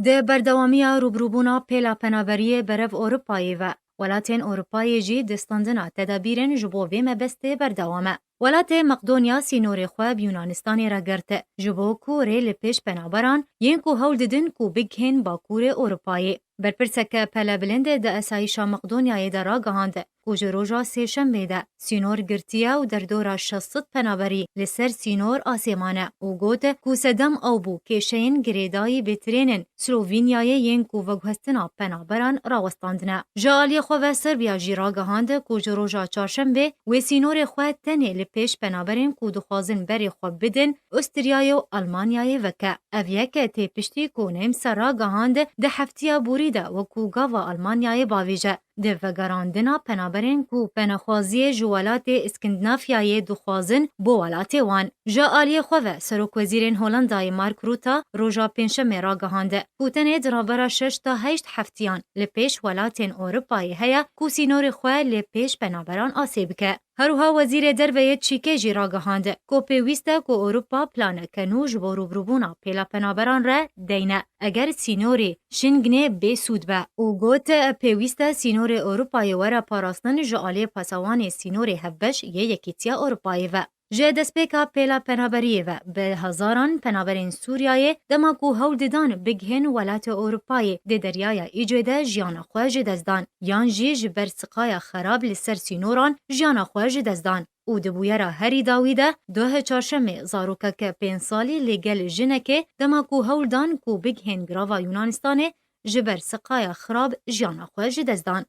ده بردوامیه روبروبونا پیلا پناوری برف اروپایی و ولاتین اروپایی جی دستاندنا تدابیرن جبو ویم بسته بردوامه. ولات مقدونیا سینور خواب یونانستانی را گرته جبو کو ریل پیش پنابران ین کو هول ددن کو بگهن باکور اروپایی. برپرسک پلا بلنده ده اسایشا مقدونیای ده را گهانده. کوج روژا سیشم بیده. سینور گرتیا و در دورا 600 پنابری لسر سینور آسیمانه و گوته کو سدم او بو کشین گریدایی بترینن سلووینیای ین کو وگهستنا پنابران راوستاندنه. جالی خواه سربیا جی را گهانده کوج روژا چارشم بی و سینور خواه تنه لپیش پنابرین کو دخوازن بری خواه بدن استریای و المانیای وکه. اویه تی پشتی کو نیم سر را گهانده ده هفتیا بوریده و کو گاوا المانیای باویجه. ده وگراندنا پنابرین کو پنخوازی جوالات اسکندنافیای دخوازن بو ولات وان. جا آلی خواه سروک وزیرین هولندای مارک روتا روژا پنشم را گهانده. کوتنه درابرا 6 تا 8 هفتیان لپیش ولاتین اروپایی هیا کو سینور خواه لپیش پنابران آسیب که. هروها وزیر درویه چیکه جی را گهانده کو پیوسته کو اروپا پلانه کنوج و روبروبونا پیلا پنابران را دینه اگر سینوری شنگنه بی سود به او گوت پیوسته سینور اروپای ورا پاراستن جعالی پاسوان سینور هبش یکیتیا اروپای و جه دسپیکا پیلا پنابریه و به هزاران پنابرین سوریای دماکو هول دیدان بگهن ولات اروپای ده دریای ایجوده جیانا خواه جدزدان یان جی جبر سقای خراب لسر سینوران جیانا خواه جدزدان او دبویرا هری داویده دوه چارشم زاروکه که 5 سالی لگل جنکه دماکو هول دان کو بگهن گراوا یونانستانه جبر سقای خراب جیانا خواه جدزدان.